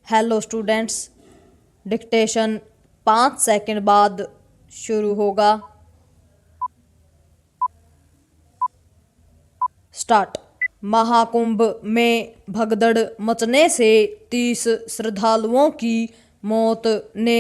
Hello students, dictation 5 second बाद शुरू होगा। स्टार्ट। महाकुंभ में भगदड़ मचने से 30 श्रद्धालुओं की मौत ने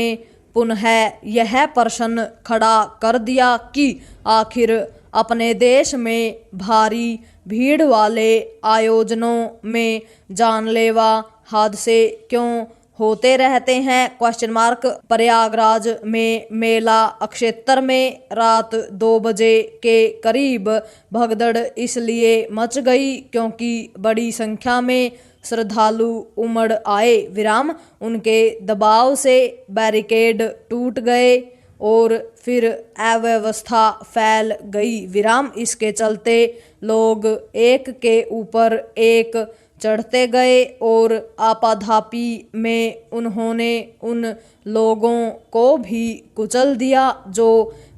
पुनः यह प्रश्न खड़ा कर दिया कि आखिर अपने देश में भारी भीड़ वाले आयोजनों में जानलेवा हादसे क्यों होते रहते हैं। Question mark. प्रयागराज में मेला क्षेत्र में रात 2 बजे के करीब भगदड़ इसलिए मच गई क्योंकि बड़ी संख्या में श्रद्धालु उमड़ आए। उनके दबाव से बैरिकेड टूट गए और फिर अव्यवस्था फैल गई। इसके चलते लोग एक के ऊपर एक चढ़ते गए और आपाधापी में उन्होंने उन लोगों को भी कुचल दिया जो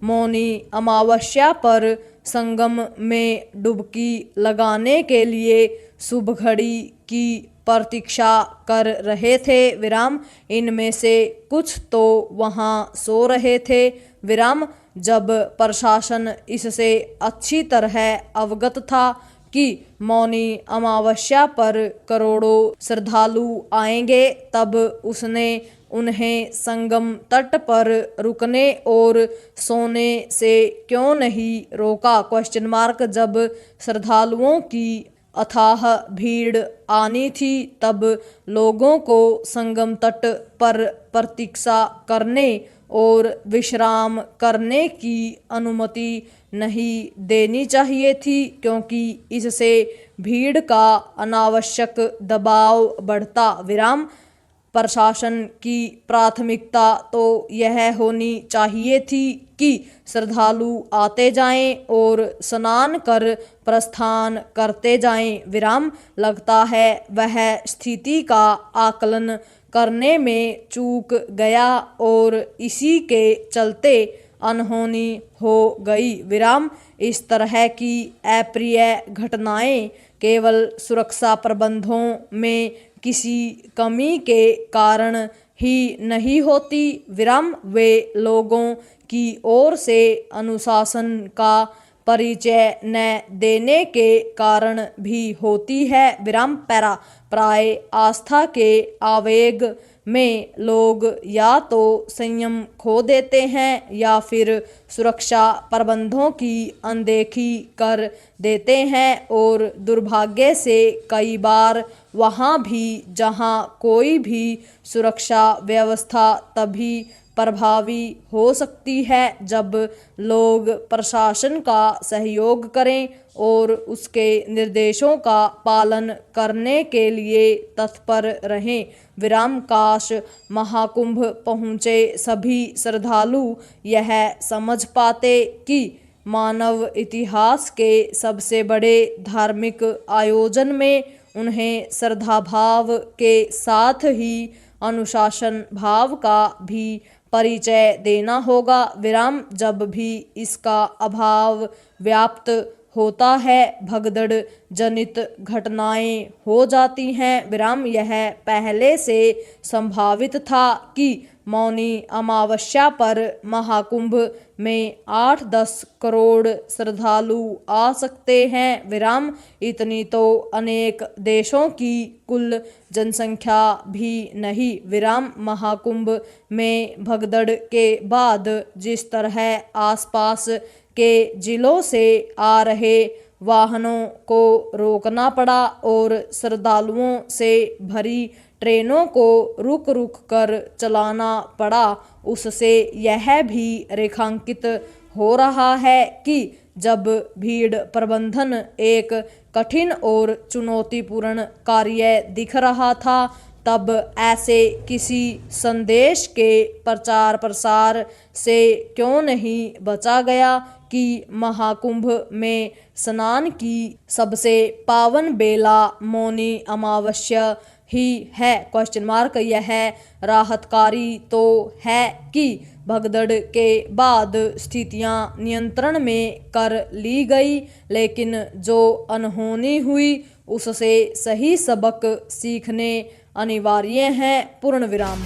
मौनी अमावस्या पर संगम में डुबकी लगाने के लिए शुभ घड़ी की प्रतीक्षा कर रहे थे। इनमें से कुछ तो वहां सो रहे थे। जब प्रशासन इससे अच्छी तरह अवगत था कि मौनी अमावस्या पर करोड़ों श्रद्धालु आएंगे, तब उसने उन्हें संगम तट पर रुकने और सोने से क्यों नहीं रोका। Question mark. जब श्रद्धालुओं की अथाह भीड़ आनी थी तब लोगों को संगम तट पर प्रतीक्षा करने और विश्राम करने की अनुमति नहीं देनी चाहिए थी, क्योंकि इससे भीड़ का अनावश्यक दबाव बढ़ता। प्रशासन की प्राथमिकता तो यह होनी चाहिए थी कि श्रद्धालु आते जाएं और स्नान कर प्रस्थान करते जाएं। लगता है वह स्थिति का आकलन करने में चूक गया और इसी के चलते अनहोनी हो गई। इस तरह की अप्रिय घटनाएं केवल सुरक्षा प्रबंधों में किसी कमी के कारण ही नहीं होती, वे लोगों की ओर से अनुशासन का परिचय न देने के कारण भी होती है। पैरा। प्राय आस्था के आवेग में लोग या तो संयम खो देते हैं या फिर सुरक्षा प्रबंधों की अनदेखी कर देते हैं और दुर्भाग्य से कई बार वहाँ भी जहाँ कोई भी सुरक्षा व्यवस्था तभी प्रभावी हो सकती है जब लोग प्रशासन का सहयोग करें और उसके निर्देशों का पालन करने के लिए तत्पर रहें। काश महाकुंभ पहुँचे सभी श्रद्धालु यह समझ पाते कि मानव इतिहास के सबसे बड़े धार्मिक आयोजन में उन्हें श्रद्धा भाव के साथ ही अनुशासन भाव का भी परिचय देना होगा। जब भी इसका अभाव व्याप्त होता है भगदड़ जनित घटनाएं हो जाती हैं। यह पहले से संभावित था कि मौनी अमावस्या पर महाकुंभ में 8-10 करोड़ श्रद्धालु आ सकते हैं। इतनी तो अनेक देशों की कुल जनसंख्या भी नहीं। महाकुंभ में भगदड़ के बाद जिस तरह आसपास के जिलों से आ रहे वाहनों को रोकना पड़ा और श्रद्धालुओं से भरी ट्रेनों को रुक रुक कर चलाना पड़ा, उससे यह भी रेखांकित हो रहा है कि जब भीड़ प्रबंधन एक कठिन और चुनौतीपूर्ण कार्य दिख रहा था, तब ऐसे किसी संदेश के प्रचार प्रसार से क्यों नहीं बचा गया कि महाकुंभ में स्नान की सबसे पावन बेला मौनी अमावस्या ही है। Question mark. यह राहतकारी तो है कि भगदड़ के बाद स्थितियां नियंत्रण में कर ली गई, लेकिन जो अनहोनी हुई उससे सही सबक सीखने अनिवार्य हैं। पूर्ण विराम।